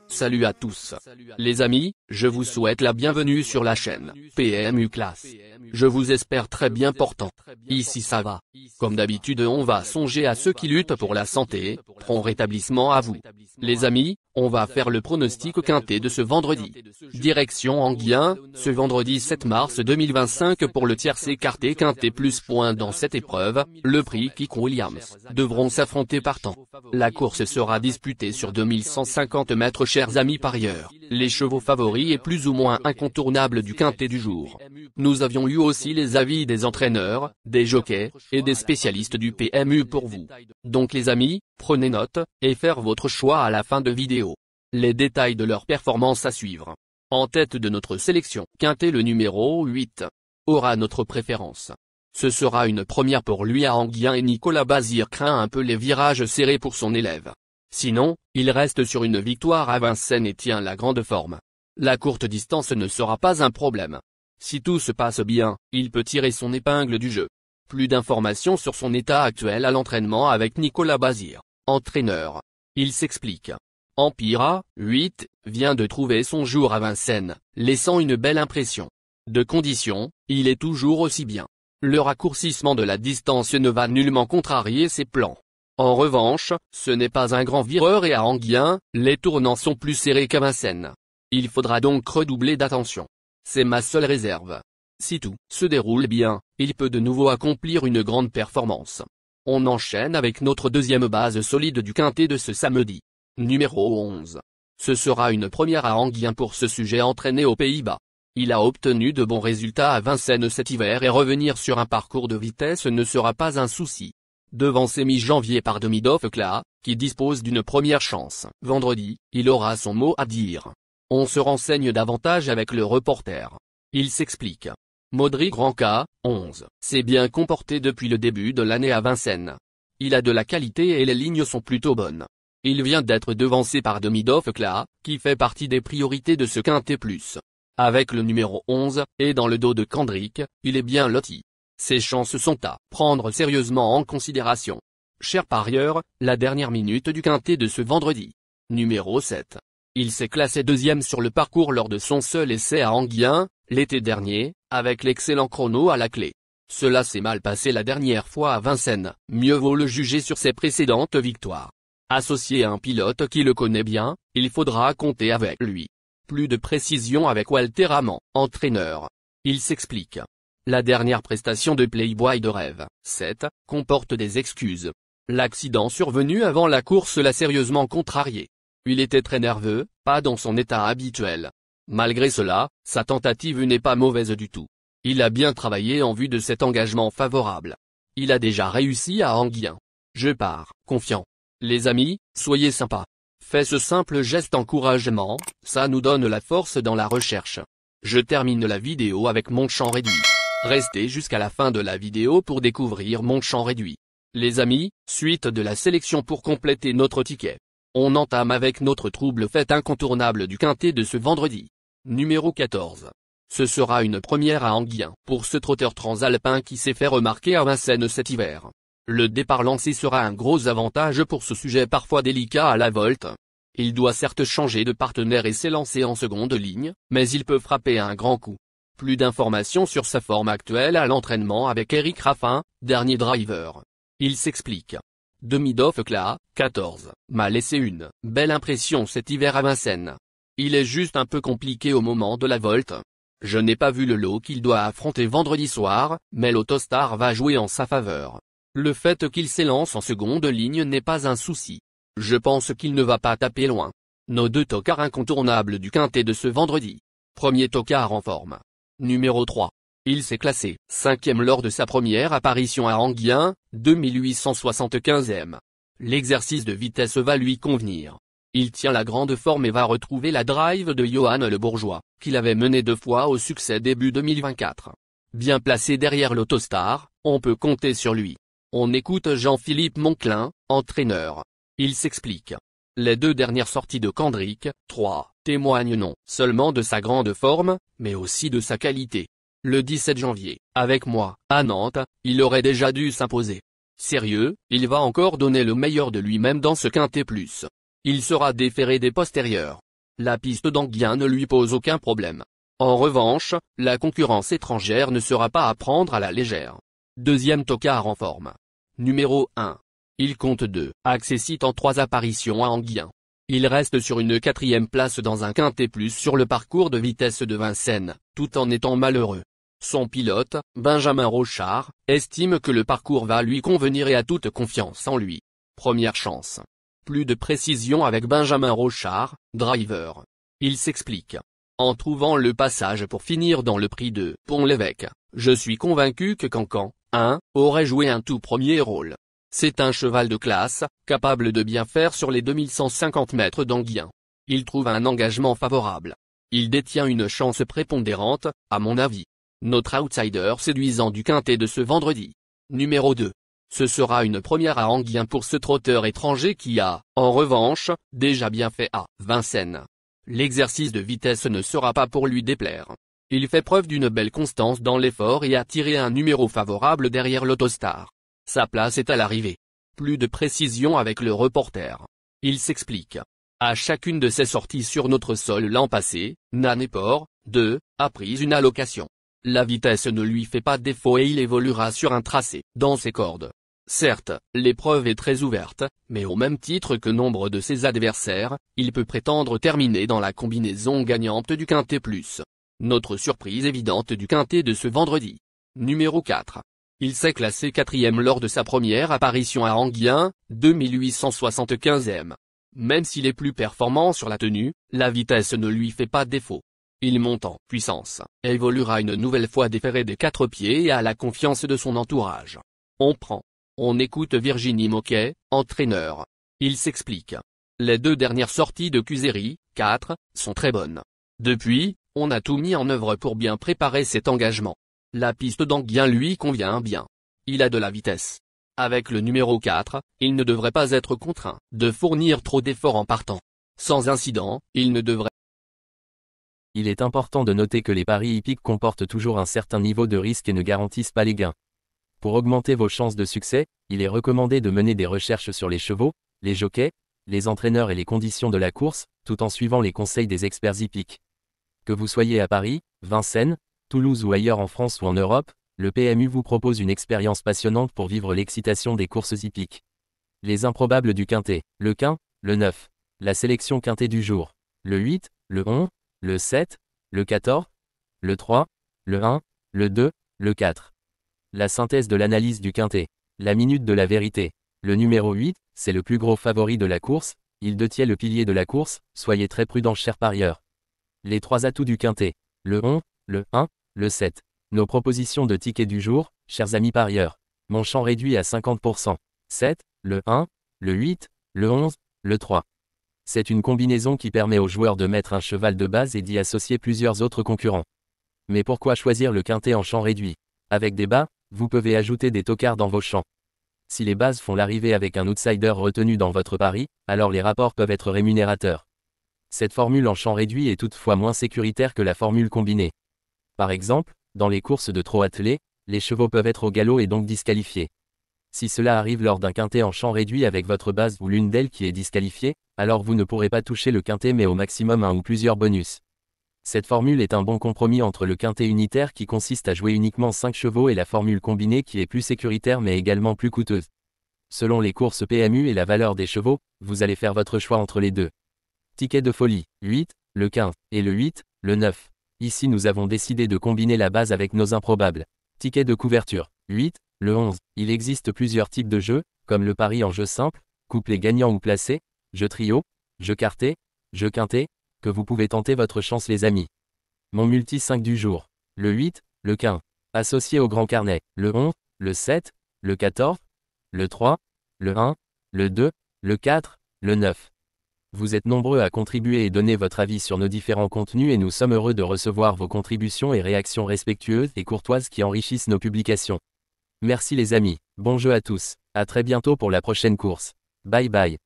Salut à tous. Les amis, je vous souhaite la bienvenue sur la chaîne PMU Classe. Je vous espère très bien portant. Ici ça va. Comme d'habitude on va songer à ceux qui luttent pour la santé, prompt rétablissement à vous. Les amis, on va faire le pronostic quintet de ce vendredi. Direction Anguien, ce vendredi 7 mars 2025 pour le tiercé écarté quintet plus points dans cette épreuve, le prix Quick Williams devront s'affronter partant. La course sera disputée sur 2150 mètres chers amis parieurs, les chevaux favoris et plus ou moins incontournables du quintet du jour. Nous avions eu aussi les avis des entraîneurs, des jockeys, et des spécialistes du PMU pour vous. Donc les amis, prenez note, et faire votre choix à la fin de vidéo. Les détails de leur performance à suivre. En tête de notre sélection, quintet le numéro 8 aura notre préférence. Ce sera une première pour lui à Anguien et Nicolas Bazir craint un peu les virages serrés pour son élève. Sinon, il reste sur une victoire à Vincennes et tient la grande forme. La courte distance ne sera pas un problème. Si tout se passe bien, il peut tirer son épingle du jeu. Plus d'informations sur son état actuel à l'entraînement avec Nicolas Bazir, entraîneur. Il s'explique. Empira, 8, vient de trouver son jour à Vincennes, laissant une belle impression. De condition, il est toujours aussi bien. Le raccourcissement de la distance ne va nullement contrarier ses plans. En revanche, ce n'est pas un grand vireur et à Anguien, les tournants sont plus serrés qu'à Vincennes. Il faudra donc redoubler d'attention. C'est ma seule réserve. Si tout se déroule bien, il peut de nouveau accomplir une grande performance. On enchaîne avec notre deuxième base solide du quintet de ce samedi. Numéro 11. Ce sera une première à Anguien pour ce sujet entraîné aux Pays-Bas. Il a obtenu de bons résultats à Vincennes cet hiver et revenir sur un parcours de vitesse ne sera pas un souci. Devancé mi-janvier par Demidov Kla, qui dispose d'une première chance. Vendredi, il aura son mot à dire. On se renseigne davantage avec le reporter. Il s'explique. Modric Ranka, 11, s'est bien comporté depuis le début de l'année à Vincennes. Il a de la qualité et les lignes sont plutôt bonnes. Il vient d'être devancé par Demidov Kla, qui fait partie des priorités de ce quintet plus. Avec le numéro 11, et dans le dos de Kendrick, il est bien loti. Ses chances sont à prendre sérieusement en considération. Cher parieur, la dernière minute du quintet de ce vendredi. Numéro 7. Il s'est classé deuxième sur le parcours lors de son seul essai à Anguien, l'été dernier, avec l'excellent chrono à la clé. Cela s'est mal passé la dernière fois à Vincennes, mieux vaut le juger sur ses précédentes victoires. Associé à un pilote qui le connaît bien, il faudra compter avec lui. Plus de précision avec Walter Amand, entraîneur. Il s'explique. La dernière prestation de Playboy de rêve, 7, comporte des excuses. L'accident survenu avant la course l'a sérieusement contrarié. Il était très nerveux, pas dans son état habituel. Malgré cela, sa tentative n'est pas mauvaise du tout. Il a bien travaillé en vue de cet engagement favorable. Il a déjà réussi à Anguien. Je pars, confiant. Les amis, soyez sympas. Fais ce simple geste encouragement, ça nous donne la force dans la recherche. Je termine la vidéo avec mon champ réduit. Restez jusqu'à la fin de la vidéo pour découvrir mon champ réduit. Les amis, suite de la sélection pour compléter notre ticket. On entame avec notre trouble fête incontournable du quintet de ce vendredi. Numéro 14. Ce sera une première à Anguien pour ce trotteur transalpin qui s'est fait remarquer à Vincennes cet hiver. Le départ lancé sera un gros avantage pour ce sujet parfois délicat à la volte. Il doit certes changer de partenaire et s'élancer en seconde ligne, mais il peut frapper un grand coup. Plus d'informations sur sa forme actuelle à l'entraînement avec Eric Raffin, dernier driver. Il s'explique. Demidov Kla, 14, m'a laissé une belle impression cet hiver à Vincennes. Il est juste un peu compliqué au moment de la volte. Je n'ai pas vu le lot qu'il doit affronter vendredi soir, mais l'Autostar va jouer en sa faveur. Le fait qu'il s'élance en seconde ligne n'est pas un souci. Je pense qu'il ne va pas taper loin. Nos deux tocards incontournables du quintet de ce vendredi. Premier tocard en forme. Numéro 3. Il s'est classé 5e lors de sa première apparition à Anguien, 2875e. L'exercice de vitesse va lui convenir. Il tient la grande forme et va retrouver la drive de Johan Le Bourgeois, qu'il avait mené 2 fois au succès début 2024. Bien placé derrière l'Autostar, on peut compter sur lui. On écoute Jean-Philippe Monclin, entraîneur. Il s'explique. Les 2 dernières sorties de Kendrick, 3, témoignent non seulement de sa grande forme, mais aussi de sa qualité. Le 17 janvier, avec moi, à Nantes, il aurait déjà dû s'imposer. Sérieux, il va encore donner le meilleur de lui-même dans ce quintet plus. Il sera déféré des postérieurs. La piste d'Anguien ne lui pose aucun problème. En revanche, la concurrence étrangère ne sera pas à prendre à la légère. Deuxième tocard en forme. Numéro 1. Il compte 2 accessits en 3 apparitions à Anguien. Il reste sur une 4e place dans un quintet plus sur le parcours de vitesse de Vincennes, tout en étant malheureux. Son pilote, Benjamin Rochard, estime que le parcours va lui convenir et a toute confiance en lui. Première chance. Plus de précision avec Benjamin Rochard, driver. Il s'explique. En trouvant le passage pour finir dans le prix de Pont-l'Évêque, je suis convaincu que Cancan, 1, aurait joué un tout premier rôle. C'est un cheval de classe, capable de bien faire sur les 2150 mètres d'Anguien. Il trouve un engagement favorable. Il détient une chance prépondérante, à mon avis. Notre outsider séduisant du quintet de ce vendredi. Numéro 2. Ce sera une première à Anguien pour ce trotteur étranger qui a, en revanche, déjà bien fait à Vincennes. L'exercice de vitesse ne sera pas pour lui déplaire. Il fait preuve d'une belle constance dans l'effort et a tiré un numéro favorable derrière l'Autostar. Sa place est à l'arrivée. Plus de précision avec le reporter. Il s'explique. À chacune de ses sorties sur notre sol l'an passé, Nanéport, 2, a pris une allocation. La vitesse ne lui fait pas défaut et il évoluera sur un tracé, dans ses cordes. Certes, l'épreuve est très ouverte, mais au même titre que nombre de ses adversaires, il peut prétendre terminer dans la combinaison gagnante du quintet plus. Notre surprise évidente du quintet de ce vendredi. Numéro 4. Il s'est classé 4e lors de sa première apparition à Anguien, 2875e. Même s'il est plus performant sur la tenue, la vitesse ne lui fait pas défaut. Il monte en puissance, évoluera une nouvelle fois déféré des 4 pieds et a la confiance de son entourage. On écoute Virginie Moquet, entraîneur. Il s'explique. Les 2 dernières sorties de Cusery, 4, sont très bonnes. Depuis, on a tout mis en œuvre pour bien préparer cet engagement. La piste d'Anguien lui convient bien. Il a de la vitesse. Avec le numéro 4, il ne devrait pas être contraint de fournir trop d'efforts en partant. Sans incident, il ne devrait. Il est important de noter que les paris hippiques comportent toujours un certain niveau de risque et ne garantissent pas les gains. Pour augmenter vos chances de succès, il est recommandé de mener des recherches sur les chevaux, les jockeys, les entraîneurs et les conditions de la course, tout en suivant les conseils des experts hippiques. Que vous soyez à Paris, Vincennes, Toulouse ou ailleurs en France ou en Europe, le PMU vous propose une expérience passionnante pour vivre l'excitation des courses hippiques. Les improbables du quintet, le quin, le 9, la sélection quintet du jour, le 8, le 11, le 7, le 14, le 3, le 1, le 2, le 4. La synthèse de l'analyse du quintet, la minute de la vérité. Le numéro 8, c'est le plus gros favori de la course, il détient le pilier de la course, soyez très prudents chers parieurs. Les 3 atouts du quintet, le 11, le 1, le 7. Nos propositions de tickets du jour, chers amis parieurs. Mon champ réduit à 50%. 7, le 1, le 8, le 11, le 3. C'est une combinaison qui permet aux joueurs de mettre un cheval de base et d'y associer plusieurs autres concurrents. Mais pourquoi choisir le quintet en champ réduit? Avec des bas, vous pouvez ajouter des tocards dans vos champs. Si les bases font l'arrivée avec un outsider retenu dans votre pari, alors les rapports peuvent être rémunérateurs. Cette formule en champ réduit est toutefois moins sécuritaire que la formule combinée. Par exemple, dans les courses de trot attelé, les chevaux peuvent être au galop et donc disqualifiés. Si cela arrive lors d'un quintet en champ réduit avec votre base ou l'une d'elles qui est disqualifiée, alors vous ne pourrez pas toucher le quintet mais au maximum un ou plusieurs bonus. Cette formule est un bon compromis entre le quintet unitaire qui consiste à jouer uniquement 5 chevaux et la formule combinée qui est plus sécuritaire mais également plus coûteuse. Selon les courses PMU et la valeur des chevaux, vous allez faire votre choix entre les deux. Ticket de folie, 8, le 15, et le 8, le 9. Ici nous avons décidé de combiner la base avec nos improbables. Ticket de couverture, 8, le 11. Il existe plusieurs types de jeux, comme le pari en jeu simple, couplet gagnant ou placé, jeu trio, jeu quarté, jeu quintet, que vous pouvez tenter votre chance les amis. Mon multi 5 du jour, le 8, le 15. Associé au grand carnet, le 11, le 7, le 14, le 3, le 1, le 2, le 4, le 9. Vous êtes nombreux à contribuer et donner votre avis sur nos différents contenus et nous sommes heureux de recevoir vos contributions et réactions respectueuses et courtoises qui enrichissent nos publications. Merci les amis, bon jeu à tous, à très bientôt pour la prochaine course. Bye bye.